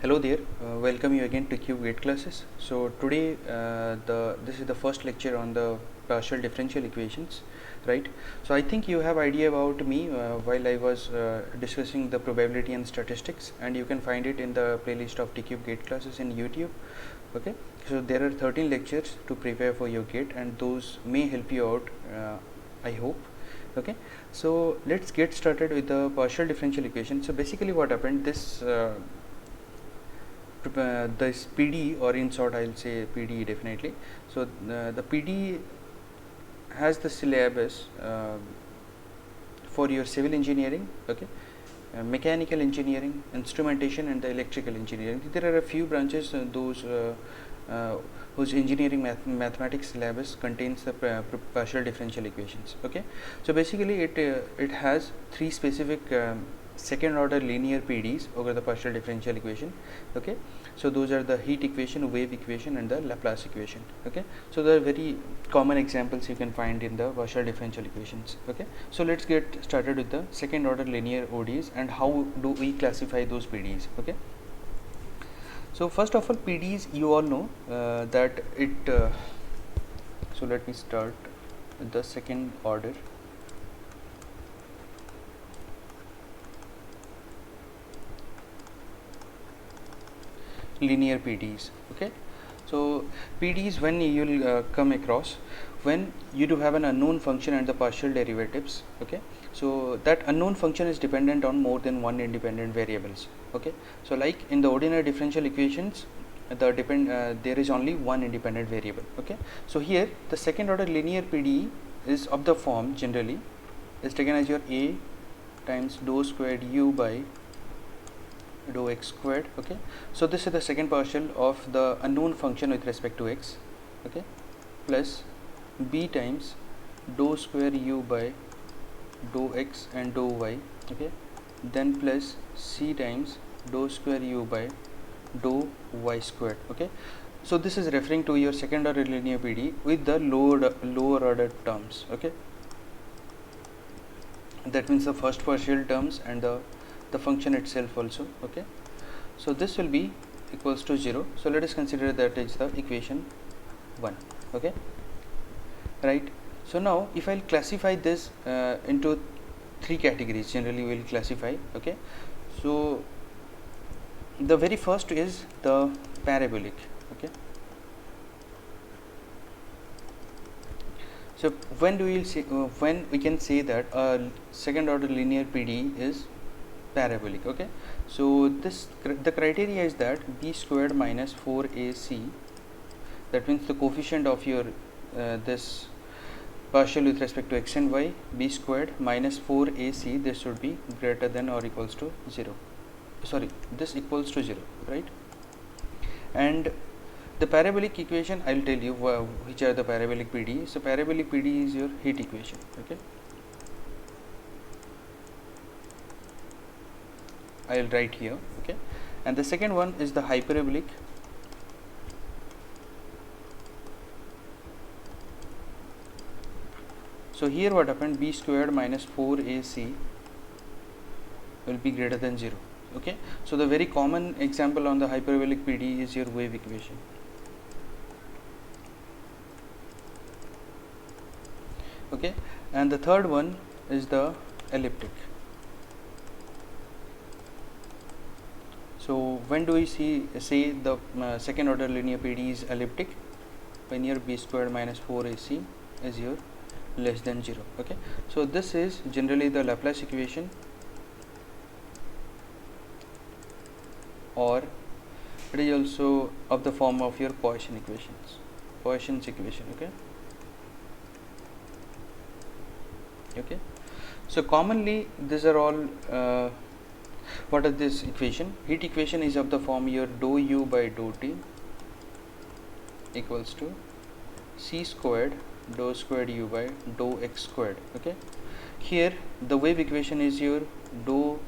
Hello there, welcome you again to Cube Gate classes. So today this is the first lecture on the partial differential equations, right? So I think you have idea about me while I was discussing the probability and statistics, and you can find it in the playlist of TCube Gate classes in YouTube. Okay, so there are 13 lectures to prepare for your gate, and those may help you out, I hope. Okay, so let's get started with the partial differential equation. So basically what happened, this PD, or in short I'll say PD definitely. So the PD has the syllabus for your civil engineering, okay, mechanical engineering, instrumentation, and the electrical engineering. There are a few branches those whose engineering mathematics syllabus contains the partial differential equations. Okay, so basically it has three specific second order linear PDEs over the partial differential equation. Okay, so those are the heat equation, wave equation, and the Laplace equation. Okay, so there are very common examples you can find in the partial differential equations. Okay, so let's get started with the second order linear ODEs and how do we classify those PDEs. Okay, so first of all, PDEs, you all know that it so let me start with the second order. Linear PDEs. Okay, so PDEs, when you will come across when you do have an unknown function and the partial derivatives. Okay, so that unknown function is dependent on more than one independent variables. Okay, so like in the ordinary differential equations, there is only one independent variable. Okay, so here the second order linear PDE is of the form generally is taken as your a times dou squared u by dou x squared. Okay, so this is the second partial of the unknown function with respect to x. Okay, plus b times dou square u by dou x and dou y. Okay, then plus c times dou square u by dou y squared. Okay, so this is referring to your second order linear PDE with the lower order terms. Okay, that means the first partial terms and the function itself also. Okay, so this will be equals to 0. So let us consider that is the equation 1. Okay, right. So now if I'll classify this into three categories, generally we will classify. Okay, so the very first is the parabolic. Okay, so when we can say that a second order linear PDE is parabolic. Okay, so the criteria is that b squared minus 4ac, that means the coefficient of your this partial with respect to x and y, b squared minus 4ac, this should be greater than or equals to 0. Sorry, this equals to 0, right? And the parabolic equation, I will tell you which are the parabolic PDE. So parabolic PDE is your heat equation. Okay, I will write here. Okay, and the second one is the hyperbolic. So here what happened, b squared minus 4ac will be greater than 0. Okay, so the very common example on the hyperbolic PDE is your wave equation. Okay, and the third one is the elliptic. So when do we say the second order linear PDE is elliptic? When your b squared minus 4ac is your less than 0. Okay, so this is generally the Laplace equation, or it is also of the form of your Poisson equation. Okay, okay, so commonly these are all what is this equation? Heat equation is of the form your dou u by dou t equals to c squared dou squared u by dou x squared. Okay, here the wave equation is your dou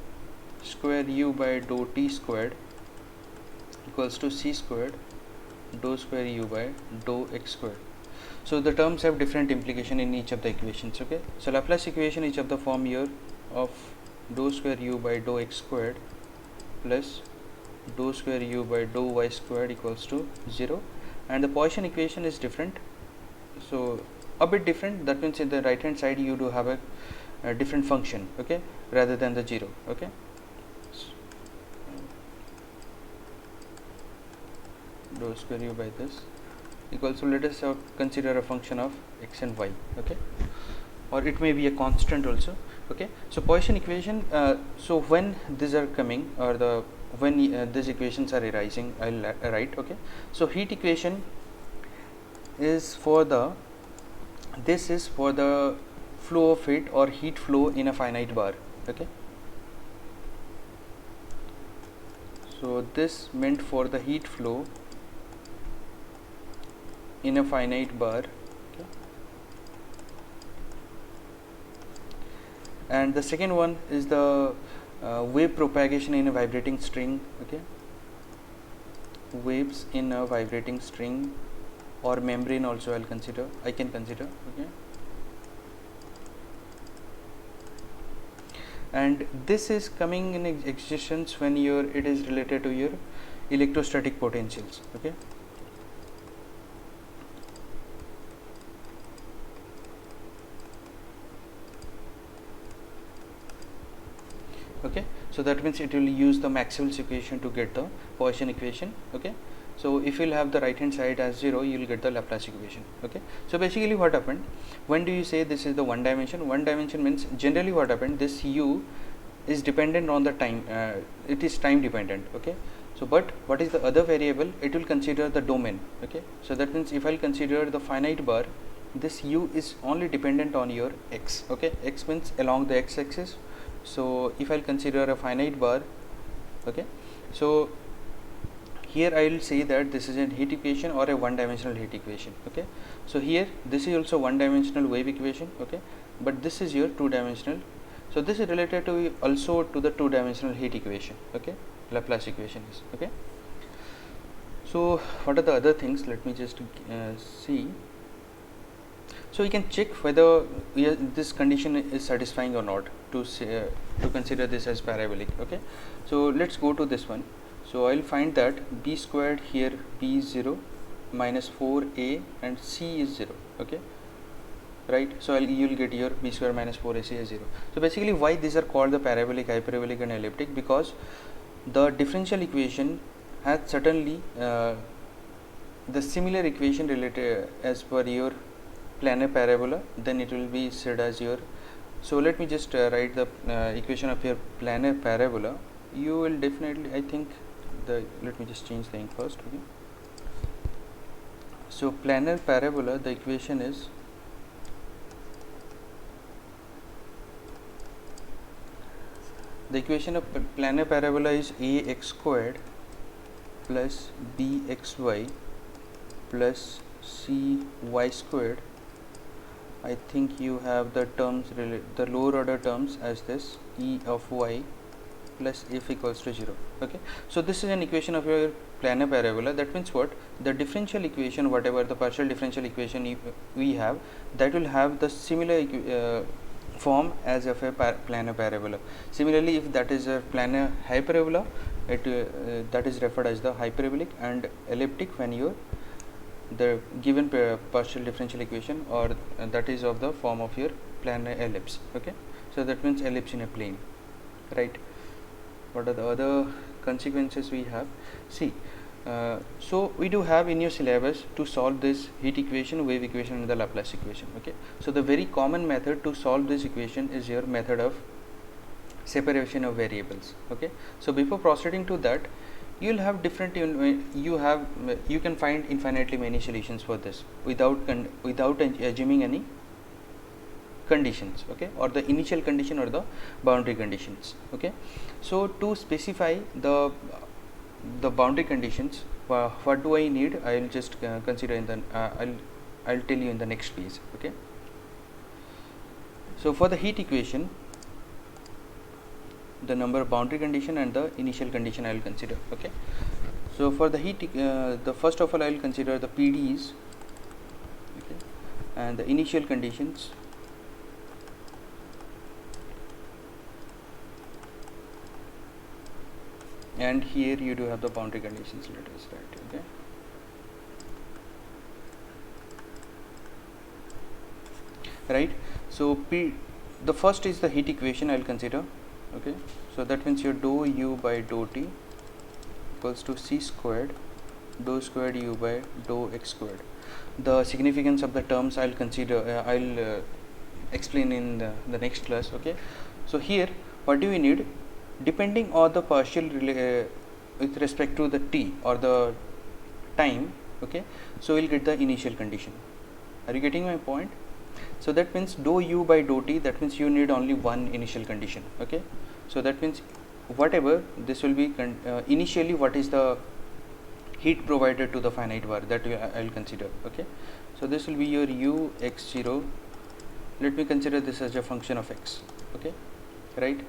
square u by dou t squared equals to c squared dou square u by dou x squared. So the terms have different implication in each of the equations. Okay, so Laplace equation is of the form here of dou square u by dou x squared plus dou square u by dou y squared equals to 0, and the Poisson equation is different, so a bit different. That means in the right hand side you do have a different function, okay, rather than the 0, okay. Dou square u by this equals to, let us consider a function of x and y, okay, or it may be a constant also, okay. So Poisson equation, so when these are coming, or the when these equations are arising, I'll write, okay. So heat equation is for the, this is for the flow of heat or heat flow in a finite bar, okay. So this meant for the heat flow in a finite bar, okay. And the second one is the wave propagation in a vibrating string, okay, waves in a vibrating string or membrane also I can consider, okay. And this is coming in existence when it is related to your electrostatic potentials, okay. Okay, so that means it will use the Maxwell's equation to get the Poisson equation, okay. So if you'll have the right hand side as 0, you will get the Laplace equation, okay. So basically what happened, when do you say this is the one dimension? One dimension means generally what happened, this u is dependent on the time, it is time dependent, okay. So but what is the other variable? It will consider the domain, okay. So that means if I'll consider the finite bar, this u is only dependent on your x, okay. X means along the x axis. So if I'll consider a finite bar, okay, so here I will say that this is a heat equation or a one dimensional heat equation, okay. So here this is also one dimensional wave equation, okay, but this is your two dimensional. So this is related to also to the two dimensional heat equation, okay, Laplace equation is, okay. So what are the other things? Let me just see. So we can check whether this condition is satisfying or not to consider this as parabolic, okay. So let's go to this one. So I'll find that b squared, here b is 0, minus 4a, and c is 0, okay, right. So you'll get your b square minus 4ac is 0. So basically why these are called the parabolic, hyperbolic and elliptic? Because the differential equation has certainly the similar equation related as per your planar parabola, then it will be said as your. So let me just write the equation of your planar parabola. You will definitely, I think, let me just change the ink first, okay. So planar parabola, the equation is of planar parabola is ax squared plus bxy plus cy squared. I think you have the terms, the lower order terms as this, e of y plus f equals to 0, okay. So this is an equation of your planar parabola. That means what? The differential equation, whatever the partial differential equation we have, that will have the similar form as of a planar parabola. Similarly, if that is a planar hyperbola, that is referred as the hyperbolic, and elliptic when you the given partial differential equation, or that is of the form of your planar ellipse, okay. So that means ellipse in a plane, right. What are the other consequences we have? See, so we do have in your syllabus to solve this heat equation, wave equation and the Laplace equation, okay. So the very common method to solve this equation is your method of separation of variables, okay. So before proceeding to that, you will have different, you can find infinitely many solutions for this without assuming any conditions, okay, or the initial condition or the boundary conditions, okay. So to specify the boundary conditions, what do I need? I will just consider in the I'll tell you in the next page, okay. So for the heat equation, the number of boundary condition and the initial condition I will consider, okay. So for the heat, the first of all I will consider the PDs, okay, and the initial conditions, and here you do have the boundary conditions. Let us write. Okay, right. So P, the first is the heat equation I'll consider. Okay, so that means your dou u by dou t equals to c squared dou squared u by dou x squared. The significance of the terms I'll consider, I'll explain in the next class. Okay, so here what do we need, depending on the partial with respect to the t or the time. Okay, so we'll get the initial condition. Are you getting my point? So that means dou u by dou t, that means you need only one initial condition. Okay, so that means whatever this will be initially, what is the heat provided to the finite bar, that I'll consider. Okay, so this will be your u x0. Let me consider this as a function of x. Okay, right.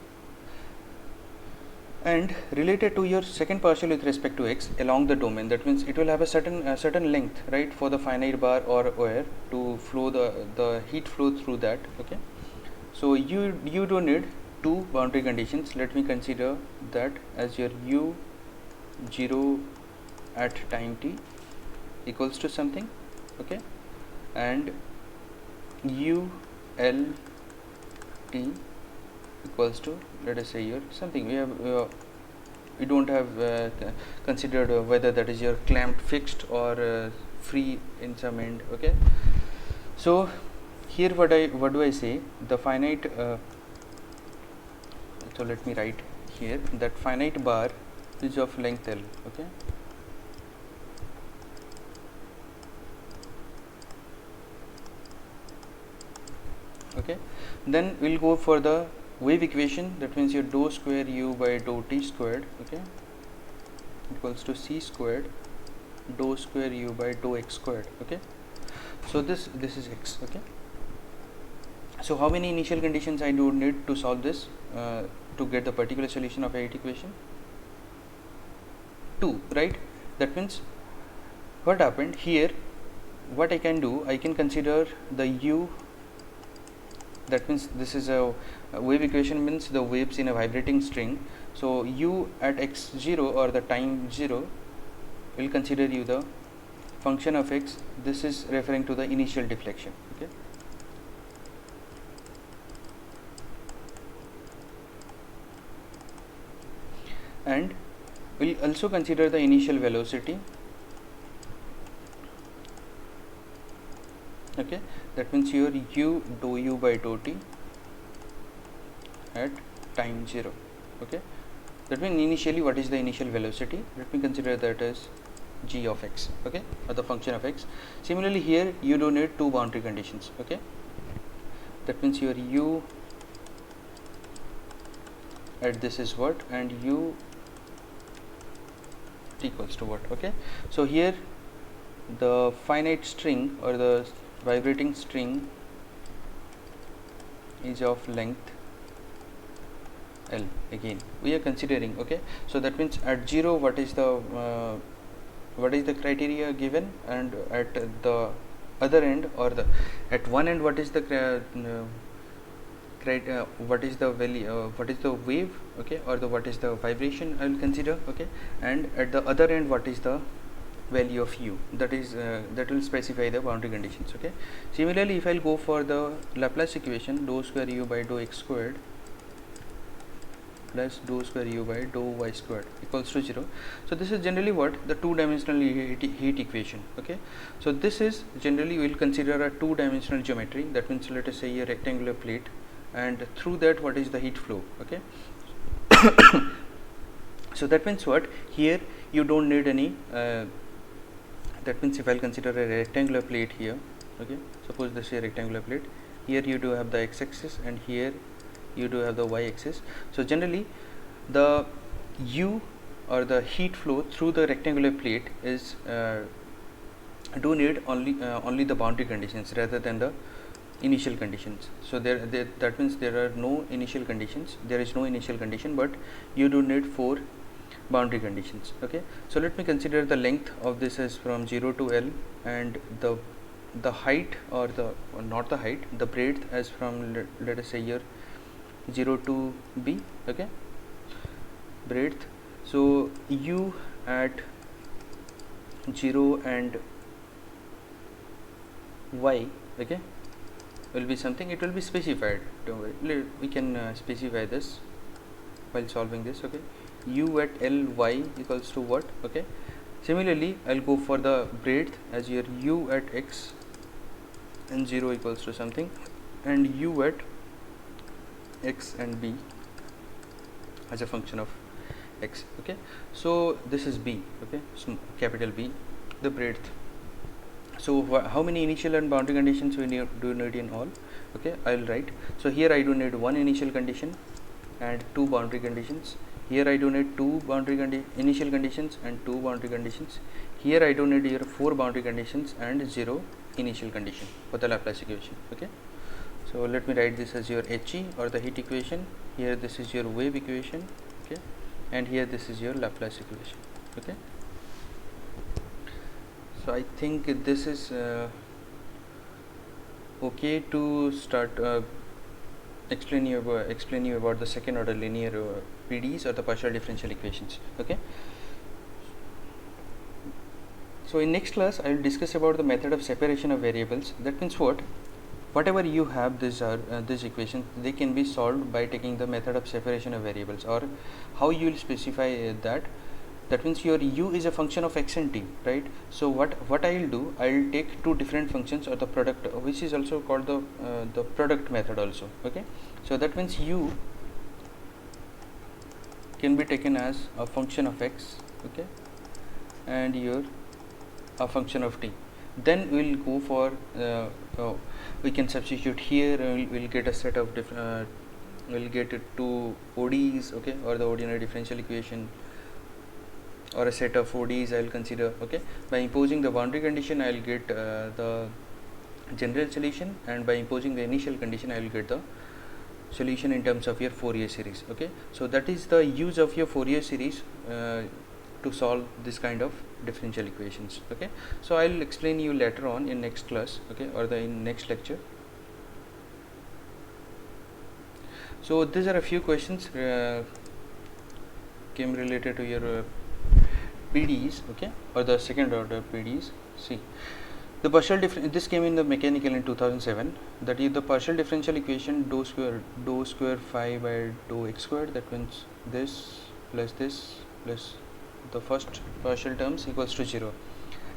And related to your second partial with respect to x along the domain, that means it will have a certain length, right, for the finite bar or air to flow the heat flow through that. Okay, so you don't need two boundary conditions. Let me consider that as your u0 at time t equals to something. Okay, and u l t equals to, let us say here something. We don't have considered whether that is your clamped, fixed, or free in some end. Okay, so here what do I say, the finite so let me write here that finite bar is of length L. Okay, okay, then we'll go for the wave equation. That means your dou square u by dou t squared, okay, equals to c squared dou square u by dou x squared. Okay, so this is x. Okay, so how many initial conditions I do need to solve this to get the particular solution of a heat equation? 2, right? That means what happened here, what I can do, I can consider the u, that means this is a wave equation, means the waves in a vibrating string. So u at x0 or the time 0 will consider you the function of x. This is referring to the initial deflection. Okay, and we'll also consider the initial velocity. Okay, that means your u dou u by dou t at time 0. Okay, that means initially what is the initial velocity, let me consider that as g of x. Okay, or the function of x. Similarly here you don't need two boundary conditions. Okay, that means your u at this is what, and u t equals to what. Okay, so here the finite string or the vibrating string is of length L. Again we are considering. Okay, so that means at 0 what is the criteria given, and at the other end or the at one end what is the what is the value, what is the wave, okay, or the what is the vibration I will consider. Okay, and at the other end what is the value of u, that is that will specify the boundary conditions. Okay, similarly if I'll go for the Laplace equation, dou square u by dou x squared plus dou square u by dou y squared equals to 0. So this is generally what the two-dimensional heat equation. Okay, so this is generally we will consider a two-dimensional geometry. That means let us say a rectangular plate, and through that what is the heat flow. Okay, so that means what, here you don't need any that means if I'll consider a rectangular plate here. Okay, suppose this is a rectangular plate, here you do have the x-axis and here you do have the y-axis. So generally the u or the heat flow through the rectangular plate is do need only the boundary conditions rather than the initial conditions. So that means there are no initial conditions, there is no initial condition, but you do need 4 boundary conditions. Okay, so let me consider the length of this as from 0 to L, and the height or not the height, the breadth as from let us say here 0 to B. Okay, breadth. So u at 0 and y, okay, will be something, it will be specified, don't worry, we can specify this while solving this. Okay, u at L y equals to what? Okay, similarly I'll go for the breadth as your u at x and 0 equals to something, and u at x and b as a function of x. Okay, so this is b, okay, so capital B, the breadth. So how many initial and boundary conditions we do need in all? Okay, I'll write. So here I do need one initial condition and two boundary conditions. Here I do need two initial conditions and two boundary conditions. Here I do need here four boundary conditions and zero initial condition for the Laplace equation. Okay, so let me write this as your HE or the heat equation. Here this is your wave equation. Okay, and here this is your Laplace equation. Okay, so I think this is okay to start explain you about the second order linear PDEs or the partial differential equations. Okay, so in next class I will discuss about the method of separation of variables. That means whatever you have this equation, they can be solved by taking the method of separation of variables, or how you will specify that. That means your u is a function of x and t, right? So what I will do, I will take two different functions or the product, which is also called the product method also. Okay, so that means u can be taken as a function of x, okay, and your a function of t. Then we will go for we can substitute here, we'll get a set of different we'll get two ODEs, okay, or the ordinary differential equation, or a set of ODEs I will consider. Okay, by imposing the boundary condition I will get the general solution, and by imposing the initial condition I will get the solution in terms of your Fourier series. Okay, so that is the use of your Fourier series to solve this kind of differential equations. Okay, so I will explain you later on in next class, okay, or in next lecture. So these are a few questions came related to your PDEs, okay, or the second order PDEs. See, the partial this came in the mechanical in 2007. That is the partial differential equation dou square phi by dou x squared. That means this plus the first partial terms equals to 0.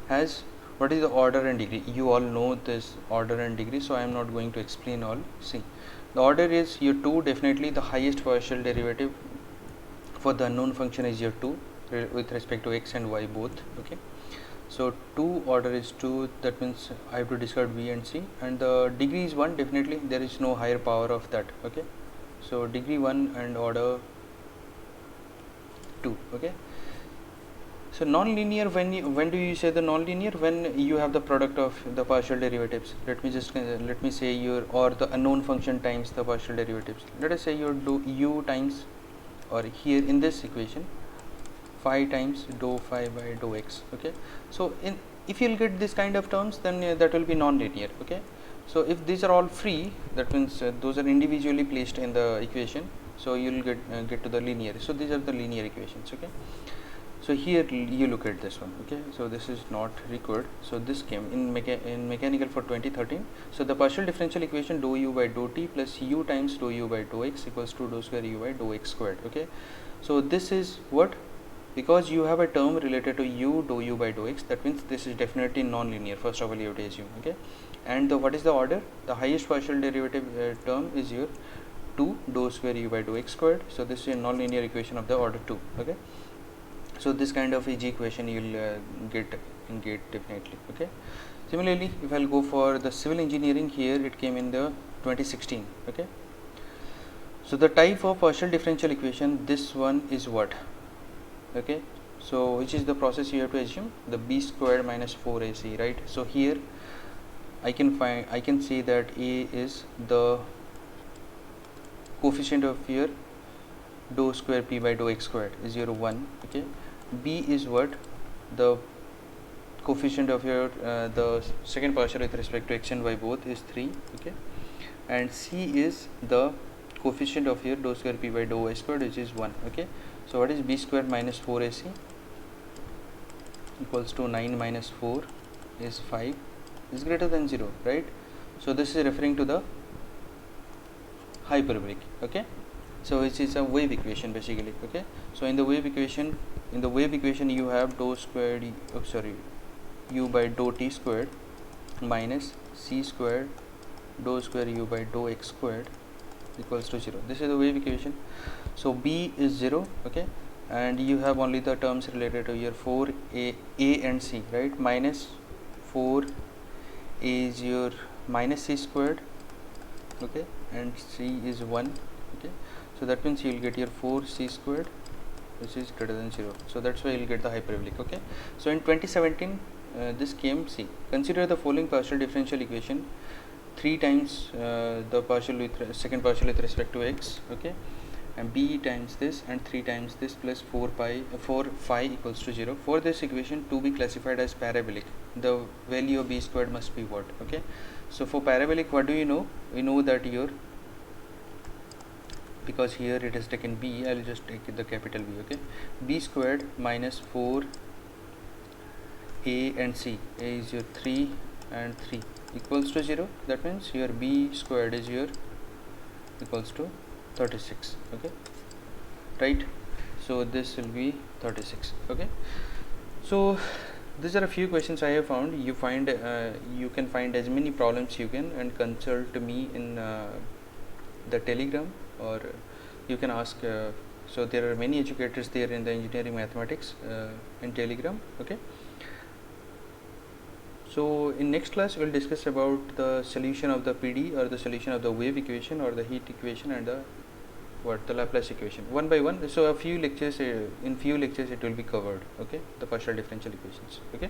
Has what is the order and degree? You all know this order and degree, so I am not going to explain all. See, the order is your 2. Definitely the highest partial derivative for the unknown function is your 2 with respect to x and y both. Okay, so 2 order is 2, that means I have to discard v and c, and the degree is 1. Definitely there is no higher power of that. Okay, so degree 1 and order 2. Okay, so non-linear, when do you say the non-linear? When you have the product of the partial derivatives. Let me say your, or the unknown function times the partial derivatives. Let us say your u times, or here in this equation, phi times dou phi by dou x. Okay, so if you'll get this kind of terms, then that will be non-linear. Okay, so if these are all free, that means those are individually placed in the equation, so you'll get to the linear. So these are the linear equations. Okay, so here you look at this one. Okay, so this is not required. So this came in mechanical for 2013. So the partial differential equation dou u by dou t plus u times dou u by dou x equals to dou square u by dou x squared. Okay, so this is what, because you have a term related to u dou u by dou x, that means this is definitely non-linear. First of all you have to assume. Okay, and what is the order? The highest partial derivative term is your 2 dou square u by dou x squared. So this is a non-linear equation of the order 2. Okay, so this kind of EG equation you will get definitely. Okay, similarly if I'll go for the civil engineering, here it came in the 2016. Okay, so the type of partial differential equation, this one is what? Okay, so which is the process you have to assume? The b squared minus 4ac, right? So here I can say that a is the coefficient of your dou square p by dou x squared is your 1. Okay, b is what? The coefficient of your the second partial with respect to x and y both is 3. Okay, and c is the coefficient of your dou square p by dou y squared, which is 1. Okay, So what is b squared minus 4ac equals to 9 minus 4 is 5 is greater than 0, right? So this is referring to the hyperbolic, okay? So which is a wave equation basically, okay? So in the wave equation you have dou squared u by dou t squared minus c squared dou square u by dou x squared equals to 0. This is the wave equation. So b is 0, okay, and you have only the terms related to your 4a and c, right? Minus 4 is your minus c squared, okay, and c is 1, okay. So that means you will get your 4c squared which is greater than 0. So that's why you will get the hyperbolic, okay. So in 2017 this came, see, consider the following partial differential equation 3 times the partial with second partial with respect to x, okay, and b times this and 3 times this plus 4 phi equals to 0. For this equation to be classified as parabolic, the value of b squared must be what, okay. So for parabolic, what do you know? We know that your, because here it is taken b, I will just take the capital B, okay, b squared minus 4 a and c, a is your 3 and 3 equals to 0. That means your b squared is your equals to 36, okay, right? So this will be 36, okay. So these are a few questions I have found. You can find as many problems you can and consult me in the Telegram, or you can ask so there are many educators there in the engineering mathematics in Telegram, okay. So in next class we will discuss about the solution of the PD, or the solution of the wave equation, or the heat equation, and the Laplace equation, one by one. So a few lectures in few lectures it will be covered, okay, the partial differential equations, okay.